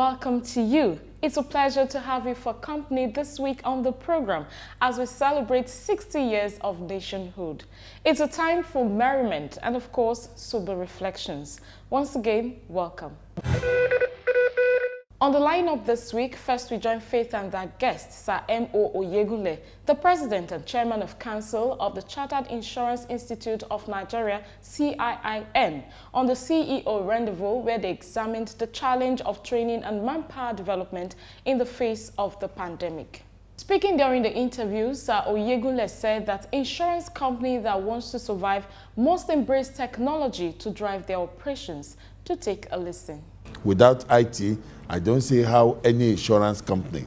welcome to you. It's a pleasure to have you for company this week on the program as we celebrate 60 years of nationhood. It's a time for merriment and, of course, sober reflections. Once again, welcome. On the lineup this week, first we join Faith and our guest, Sir M.O. Oyegule, the President and Chairman of Council of the Chartered Insurance Institute of Nigeria, CIIN, on the CEO Rendezvous, where they examined the challenge of training and manpower development in the face of the pandemic. Speaking during the interview, Sir Oyegule said that insurance companies that wants to survive must embrace technology to drive their operations. To take a listen. Without IT, I don't see how any insurance company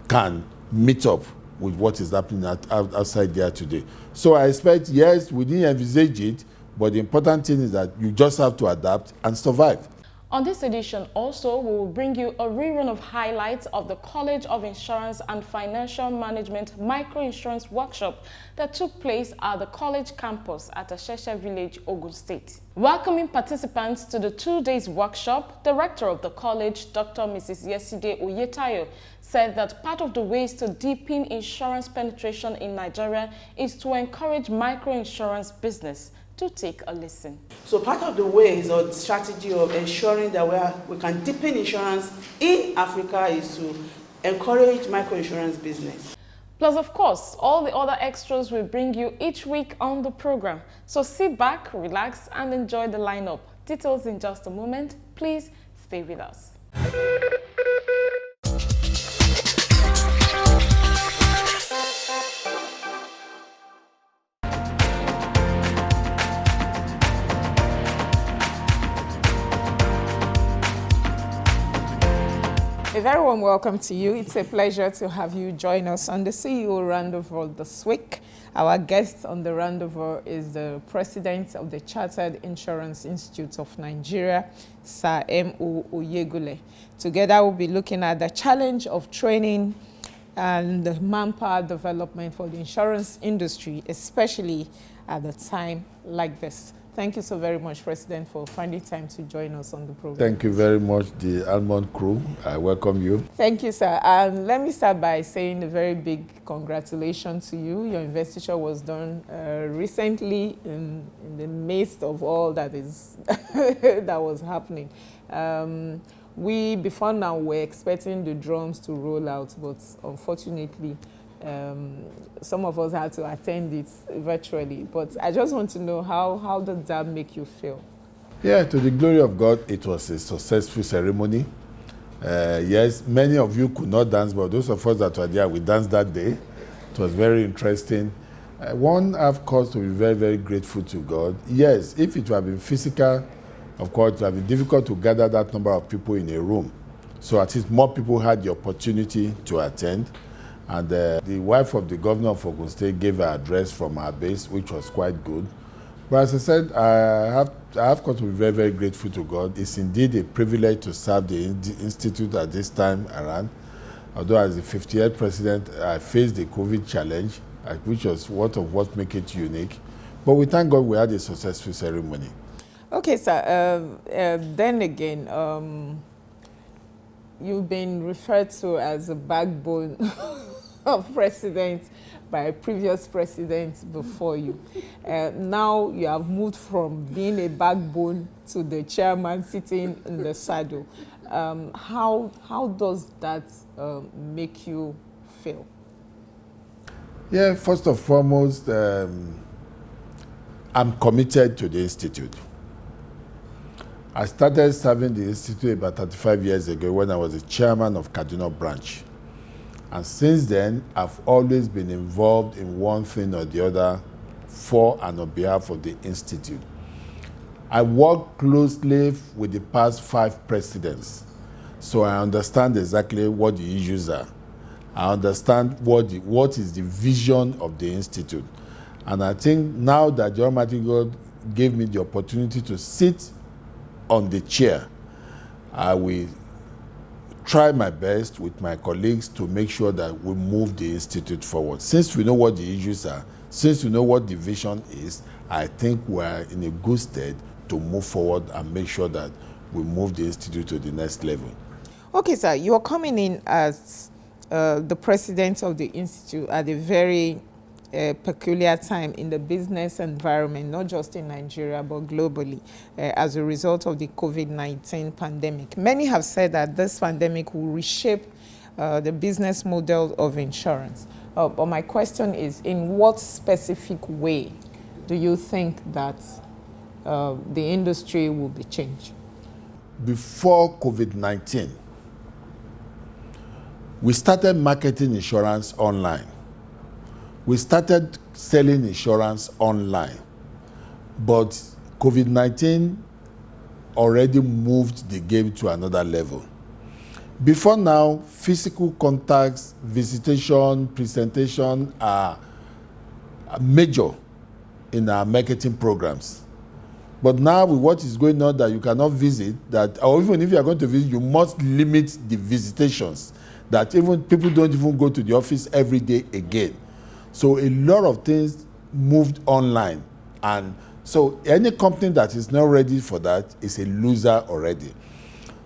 can meet up with what is happening outside there today. So I expect, yes, we didn't envisage it, but the important thing is that you just have to adapt and survive. On this edition also, we will bring you a rerun of highlights of the College of Insurance and Financial Management Microinsurance Workshop that took place at the college campus at Asheshe Village, Ogun State. Welcoming participants to the 2 days workshop, the rector of the college, Dr. Mrs. Yeside Oyetayo, said that part of the ways to deepen insurance penetration in Nigeria is to encourage microinsurance business. To take a listen. So part of the ways or the strategy of ensuring that we can deepen insurance in Africa is to encourage microinsurance business. Plus, of course, all the other extras we bring you each week on the program. So sit back, relax, and enjoy the lineup. Details in just a moment. Please stay with us. A very warm welcome to you. It's a pleasure to have you join us on the CEO Rendezvous this week. Our guest on the Rendezvous is the President of the Chartered Insurance Institute of Nigeria, Sir M.O. Oyegule. Together we'll be looking at the challenge of training and the manpower development for the insurance industry, especially at a time like this. Thank you so very much, President, for finding time to join us on the program. Thank you very much, the Almond crew. I welcome you. Thank you, sir. And let me start by saying a very big congratulations to you. Your investiture was done recently in the midst of all that is that was happening. We, before now, were expecting the drums to roll out, but unfortunately, some of us had to attend it virtually. But I just want to know, how did that make you feel? Yeah, to the glory of God, it was a successful ceremony. Yes, many of you could not dance, but those of us that were there, we danced that day. It was very interesting. One, have cause to be very, very grateful to God. Yes, if it would have been physical, of course, it would have been difficult to gather that number of people in a room. So at least more people had the opportunity to attend. And the wife of the governor of Ogun State gave her address from her base, which was quite good. But as I said, I have got to be very, very grateful to God. It's indeed a privilege to serve the Institute at this time around. Although as the 58th president, I faced the COVID challenge, which was what makes it unique. But we thank God we had a successful ceremony. Okay, sir. Then again, you've been referred to as a backbone of president by a previous president before you. Now you have moved from being a backbone to the chairman sitting in the saddle. How does that make you feel? Yeah, first and foremost, I'm committed to the Institute. I started serving the Institute about 35 years ago when I was the chairman of Kaduna branch. And since then, I've always been involved in one thing or the other for and on behalf of the Institute. I work closely with the past 5 presidents, so I understand exactly what the issues are. I understand what is the vision of the Institute. And I think now that the Almighty God gave me the opportunity to sit on the chair, I will try my best with my colleagues to make sure that we move the Institute forward. Since we know what the issues are, since we know what the vision is, I think we're in a good stead to move forward and make sure that we move the Institute to the next level. Okay, sir, you're coming in as the president of the institute at a very peculiar time in the business environment, not just in Nigeria, but globally, as a result of the COVID-19 pandemic. Many have said that this pandemic will reshape the business model of insurance. But my question is, in what specific way do you think that the industry will be changed? Before COVID-19, we started marketing insurance online. We started selling insurance online. But COVID-19 already moved the game to another level. Before now, physical contacts, visitation, presentation are major in our marketing programs. But now with what is going on that you cannot visit, that, or even if you are going to visit, you must limit the visitations, that even people don't even go to the office every day again. So a lot of things moved online. And so any company that is not ready for that is a loser already.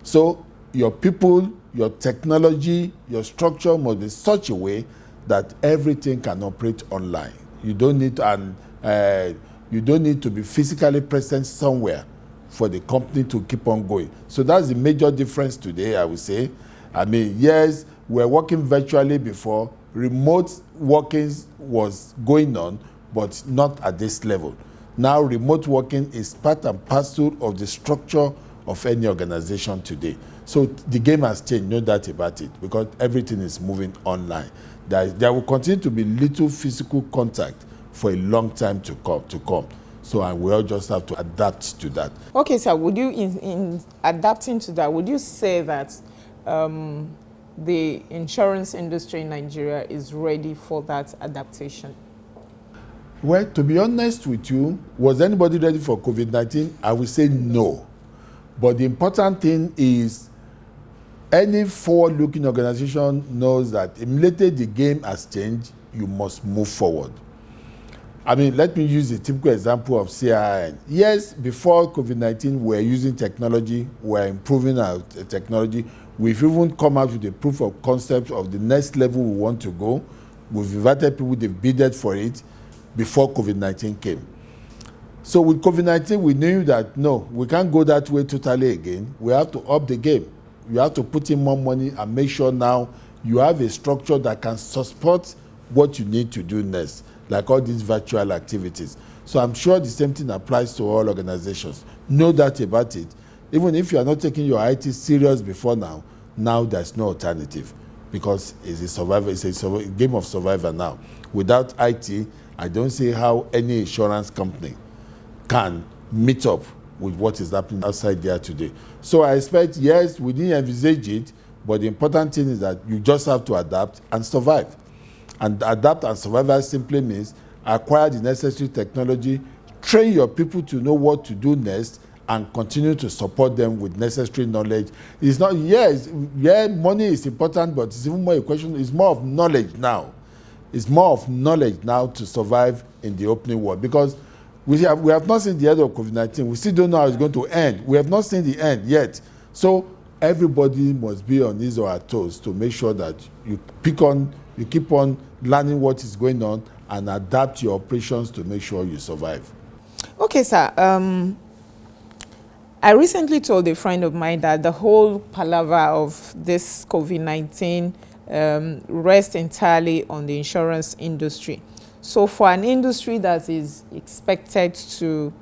So your people, your technology, your structure must be such a way that everything can operate online. You don't need to, you don't need to be physically present somewhere for the company to keep on going. So that's the major difference today, I would say. I mean, yes, we're working virtually before. Remote working was going on, but not at this level. Now, remote working is part and parcel of the structure of any organization today. So the game has changed, no doubt about it, because everything is moving online. There will continue to be little physical contact for a long time to come. So and we all just have to adapt to that. Okay, sir, would you, in adapting to that, would you say that the insurance industry in Nigeria is ready for that adaptation? Well, to be honest with you, was anybody ready for COVID-19? I would say no. But the important thing is any forward-looking organization knows that immediately the game has changed, you must move forward. I mean, let me use a typical example of CIN. Yes, before COVID-19, we're using technology, we're improving our technology. We've even come out with a proof of concept of the next level we want to go. We've invited people, they've bidded for it before COVID-19 came. So with COVID-19, we knew that, no, we can't go that way totally again. We have to up the game. You have to put in more money and make sure now you have a structure that can support what you need to do next, like all these virtual activities. So I'm sure the same thing applies to all organizations. No doubt about it. Even if you are not taking your IT serious before now there's no alternative, because it's a game of survival now. Without IT, I don't see how any insurance company can meet up with what is happening outside there today. So I expect, yes, we didn't envisage it, but the important thing is that you just have to adapt and survive. And adapt and survival simply means acquire the necessary technology, train your people to know what to do next, and continue to support them with necessary knowledge. It's not, money is important, but it's even more a question, it's more of knowledge now. It's more of knowledge now to survive in the opening world, because we have not seen the end of COVID-19. We still don't know how it's going to end. We have not seen the end yet. So everybody must be on his or her toes to make sure that you keep on learning what is going on and adapt your operations to make sure you survive. Okay, sir. I recently told a friend of mine that the whole palaver of this COVID-19 rests entirely on the insurance industry. So for an industry that is expected to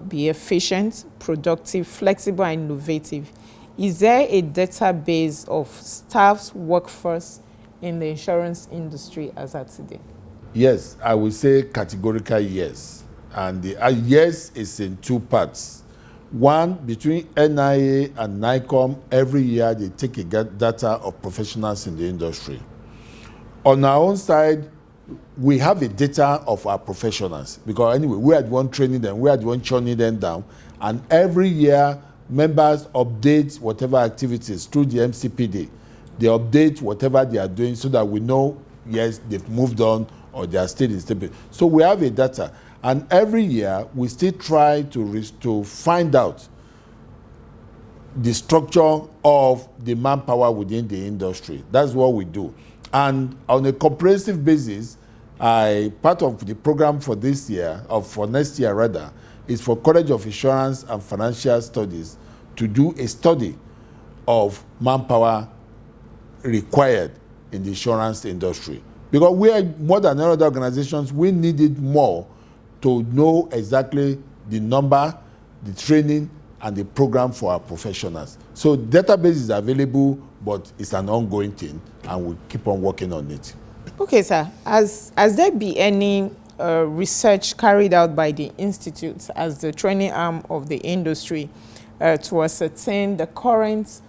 be efficient, productive, flexible, and innovative, is there a database of staff's workforce in the insurance industry as at today? Yes, I would say categorically yes. And the yes is in two parts. One, between NIA and NICOM, every year they take a data of professionals in the industry. On our own side, we have a data of our professionals, because anyway, we are the one training them, we are the one churning them down, and every year members update whatever activities through the MCPD. They update whatever they are doing so that we know, yes, they've moved on or they are still in stable. So we have a data, and every year we still try to find out the structure of the manpower within the industry. That's what we do. And on a comprehensive basis, part of the program for this year, or for next year rather, is for College of Insurance and Financial Studies to do a study of manpower required in the insurance industry. Because we are more than other organizations, we needed more to know exactly the number, the training, and the program for our professionals. So database is available, but it's an ongoing thing, and we keep on working on it. Okay, sir. Has there been any research carried out by the Institute as the training arm of the industry to ascertain the current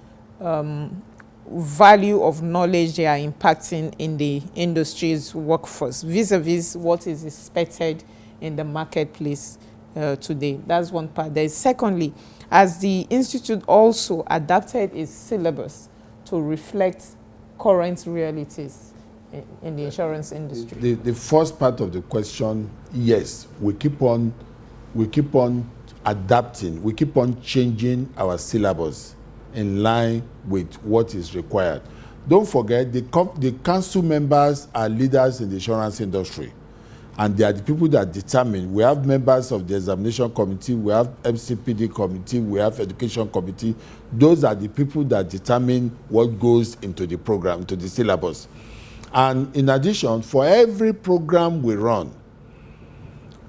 value of knowledge they are impacting in the industry's workforce vis-a-vis what is expected in the marketplace today? That's one part. There's secondly, as the Institute also adapted its syllabus to reflect current realities in the insurance industry. The first part of the question, yes, we keep on adapting, we keep on changing our syllabus in line with what is required. Don't forget, the council members are leaders in the insurance industry, and they are the people that determine. We have members of the examination committee, we have MCPD committee, we have education committee. Those are the people that determine what goes into the program, into the syllabus. And in addition, for every program we run,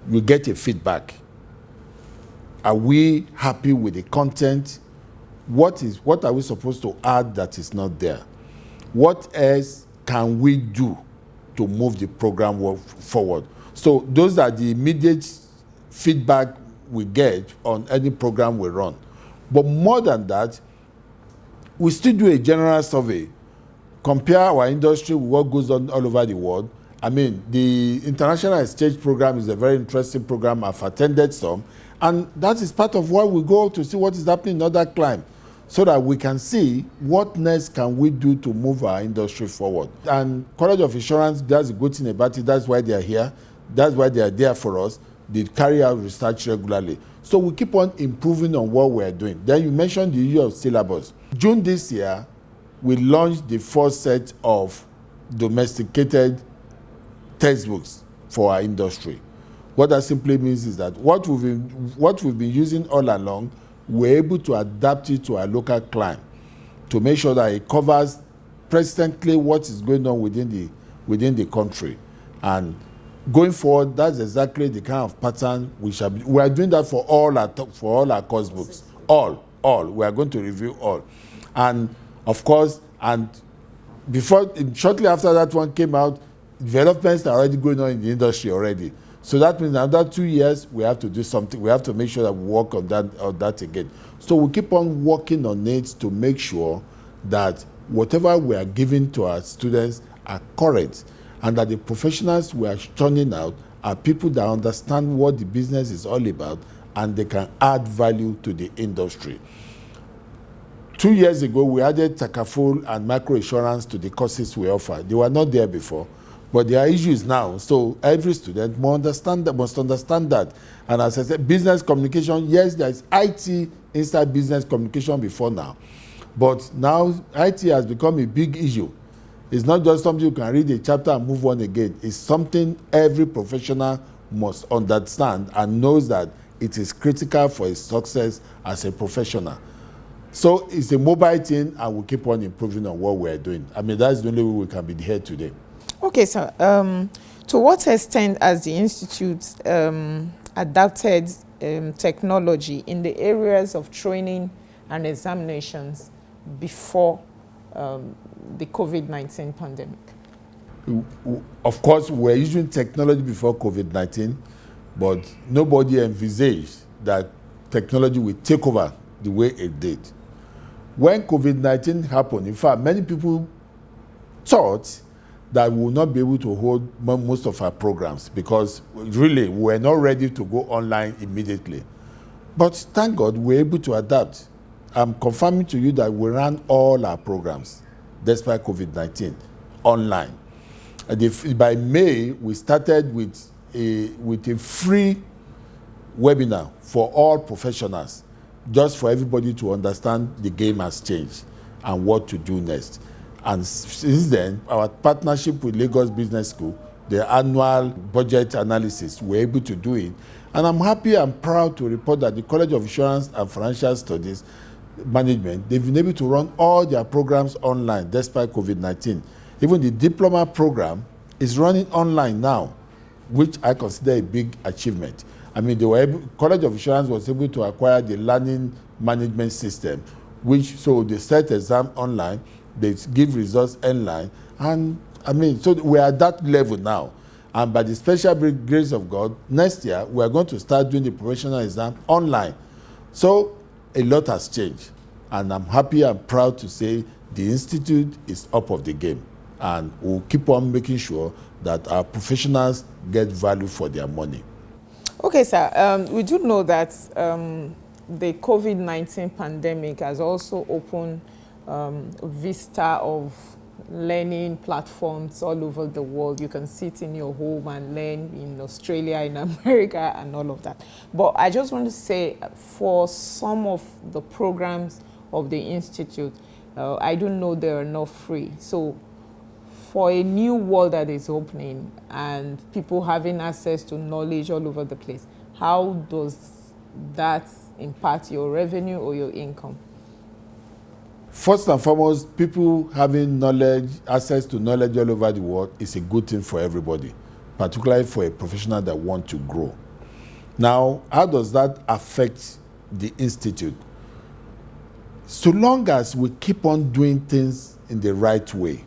we get a feedback. Are we happy with the content? What are we supposed to add that is not there? What else can we do to move the program forward? So those are the immediate feedback we get on any program we run. But more than that, we still do a general survey, compare our industry with what goes on all over the world. I mean, the International Exchange Program is a very interesting program. I've attended some, and that is part of why we go to see what is happening in other climes, so that we can see what next can we do to move our industry forward. And College of Insurance, that's a good thing about it. That's why they are here. That's why they are there for us. They carry out research regularly. So we keep on improving on what we are doing. Then you mentioned the issue of syllabus. June this year, we launched the first set of domesticated textbooks for our industry. What that simply means is that what we've been using all along, we're able to adapt it to our local client to make sure that it covers presently what is going on within the country. And going forward, that's exactly the kind of pattern we are doing that for all our course books. All. We are going to review all. And of course, and shortly after that one came out, developments are already going on in the industry already. So that means another 2 years, we have to do something. We have to make sure that we work on that again. So we keep on working on it to make sure that whatever we are giving to our students are correct, and that the professionals we are churning out are people that understand what the business is all about, and they can add value to the industry. 2 years ago, we added Takaful and microinsurance to the courses we offer. They were not there before. But there are issues now, so every student must understand that. And as I said, business communication, yes, there is IT inside business communication before now. But now IT has become a big issue. It's not just something you can read a chapter and move on again. It's something every professional must understand and knows that it is critical for his success as a professional. So it's a mobile thing, and we keep on improving on what we're doing. I mean, that's the only way we can be here today. Okay, sir. To what extent has the Institute adapted technology in the areas of training and examinations before the COVID-19 pandemic? Of course, we were using technology before COVID-19, but nobody envisaged that technology would take over the way it did. When COVID-19 happened, in fact, many people thought that we will not be able to hold most of our programs because really we were not ready to go online immediately. But thank God we were able to adapt. I'm confirming to you that we ran all our programs, despite COVID-19, online. And by May, we started with a free webinar for all professionals just for everybody to understand the game has changed and what to do next. And since then, our partnership with Lagos Business School, the annual budget analysis, we're able to do it. And I'm happy and proud to report that the College of Insurance and Financial Studies Management, they've been able to run all their programs online despite COVID-19. Even the diploma program is running online now, which I consider a big achievement. I mean, College of Insurance was able to acquire the learning management system, so they set exam online, they give results online, and I mean, so we're at that level now. And by the special grace of God, next year, we are going to start doing the professional exam online. So a lot has changed. And I'm happy and proud to say the Institute is up of the game. And we'll keep on making sure that our professionals get value for their money. Okay, sir. We do know that the COVID-19 pandemic has also opened a vista of learning platforms all over the world. You can sit in your home and learn in Australia, in America, and all of that. But I just want to say, for some of the programs of the Institute, I don't know they are not free. So for a new world that is opening and people having access to knowledge all over the place, how does that impact your revenue or your income? First and foremost, people having knowledge, access to knowledge all over the world is a good thing for everybody, particularly for a professional that wants to grow. Now, how does that affect the Institute? So long as we keep on doing things in the right way,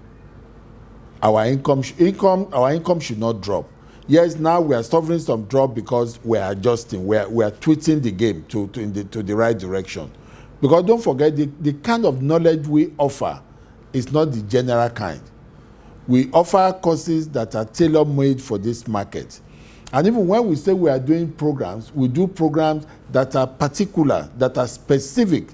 our income should not drop. Yes, now we are suffering some drop because we are adjusting, we are tweaking the game to the right direction. Because don't forget, the kind of knowledge we offer is not the general kind. We offer courses that are tailor-made for this market. And even when we say we are doing programs, we do programs that are particular, that are specific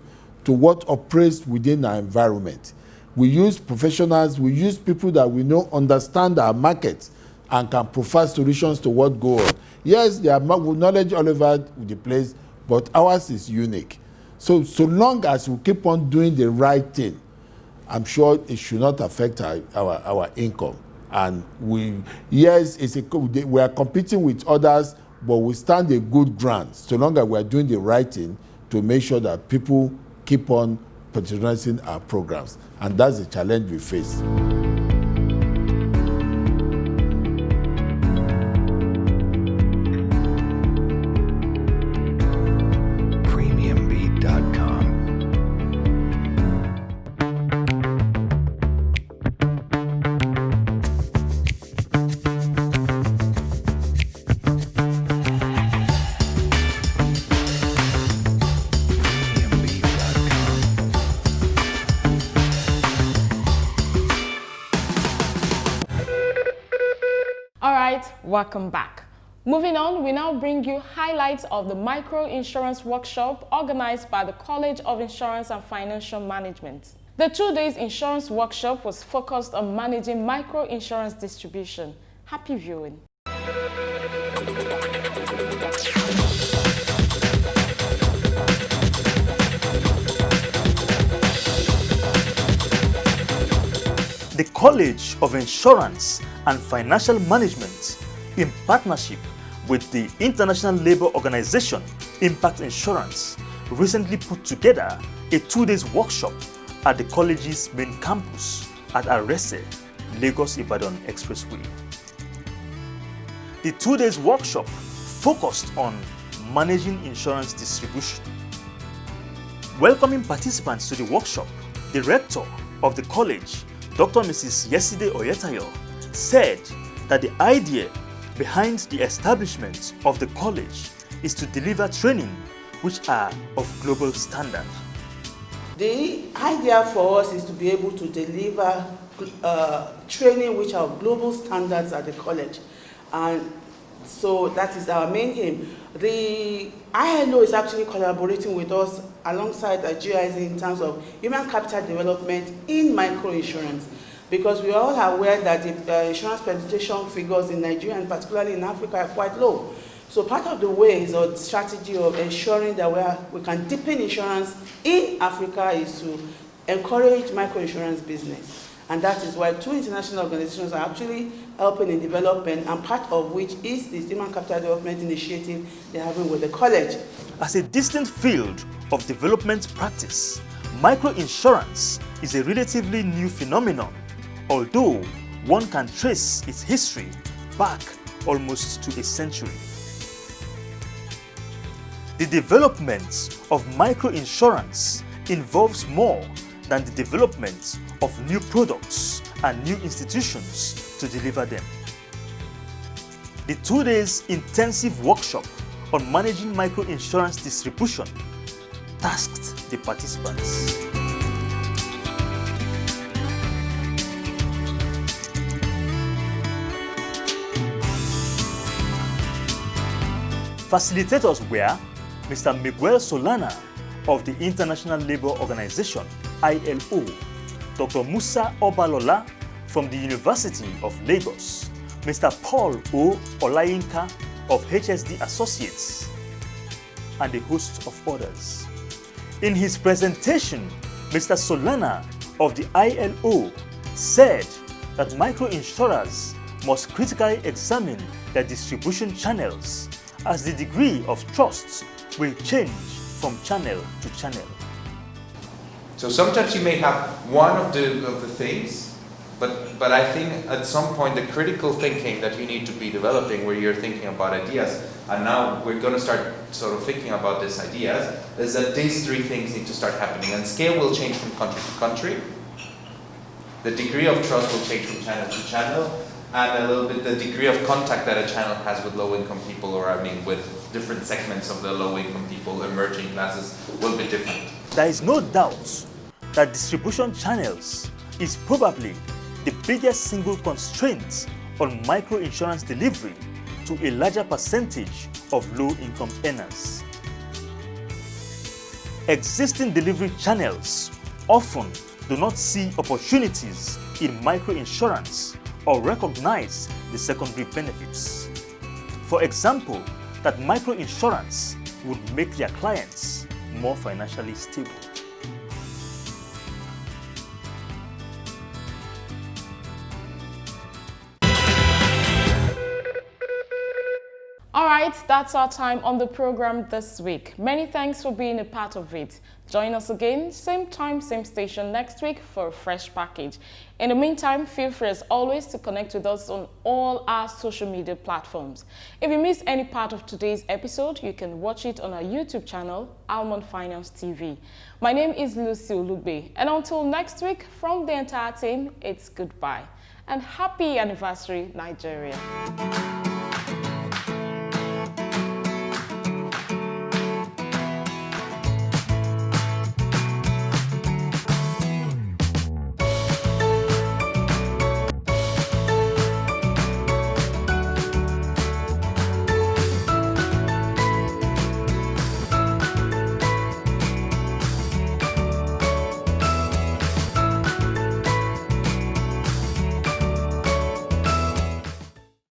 to what operates within our environment. We use professionals, we use people that we know understand our market and can provide solutions to what goes on. Yes, there are knowledge all over the place, but ours is unique. So long as we keep on doing the right thing, I'm sure it should not affect our income. And we are competing with others, but we stand a good ground so long as we are doing the right thing to make sure that people keep on patronizing our programs. And that's the challenge we face. Welcome back. Moving on, we now bring you highlights of the micro insurance workshop organized by the College of Insurance and Financial Management. The 2 days insurance workshop was focused on managing micro insurance distribution. Happy viewing. The College of Insurance and Financial Management, in partnership with the International Labour Organization Impact Insurance, recently put together a 2 days workshop at the college's main campus at Arese, Lagos-Ibadan Expressway. The 2 days workshop focused on managing insurance distribution. Welcoming participants to the workshop, the rector of the college, Dr. Mrs. Yeside Oyetayo, said that the idea behind the establishment of the college is to deliver training which are of global standard. The idea for us is to be able to deliver training which are of global standards at the college, and so that is our main aim. The ILO is actually collaborating with us alongside the GIZ in terms of human capital development in microinsurance, because we are all aware that the insurance penetration figures in Nigeria and particularly in Africa are quite low. So part of the ways or strategy of ensuring that we can deepen insurance in Africa is to encourage microinsurance business. And that is why 2 international organizations are actually helping in development, and part of which is the Human Capital Development Initiative they're having with the college. As a distinct field of development practice, microinsurance is a relatively new phenomenon, although one can trace its history back almost to a century. The development of microinsurance involves more than the development of new products and new institutions to deliver them. The 2 days intensive workshop on managing microinsurance distribution tasked the participants. Facilitators were Mr. Miguel Solana of the International Labour Organization, ILO, Dr. Musa Obalola from the University of Lagos, Mr. Paul O. Olayinka of HSD Associates, and a host of others. In his presentation, Mr. Solana of the ILO said that microinsurers must critically examine their distribution channels, as the degree of trust will change from channel to channel. So sometimes you may have one of the things, but I think at some point the critical thinking that you need to be developing, where you're thinking about ideas, and now we're going to start sort of thinking about these ideas, is that these 3 things need to start happening. And scale will change from country to country. The degree of trust will change from channel to channel, and a little bit the degree of contact that a channel has with low-income people, or with different segments of the low-income people, emerging classes, will be different. There is no doubt that distribution channels is probably the biggest single constraint on microinsurance delivery to a larger percentage of low-income earners. Existing delivery channels often do not see opportunities in microinsurance or recognize the secondary benefits. For example, that microinsurance would make their clients more financially stable. All right, that's our time on the program this week. Many thanks for being a part of it. Join us again, same time, same station next week for a fresh package. In the meantime, feel free as always to connect with us on all our social media platforms. If you missed any part of today's episode, you can watch it on our YouTube channel, Almond Finance TV. My name is Lucy Olugbe, and until next week, from the entire team, it's goodbye. And happy anniversary, Nigeria.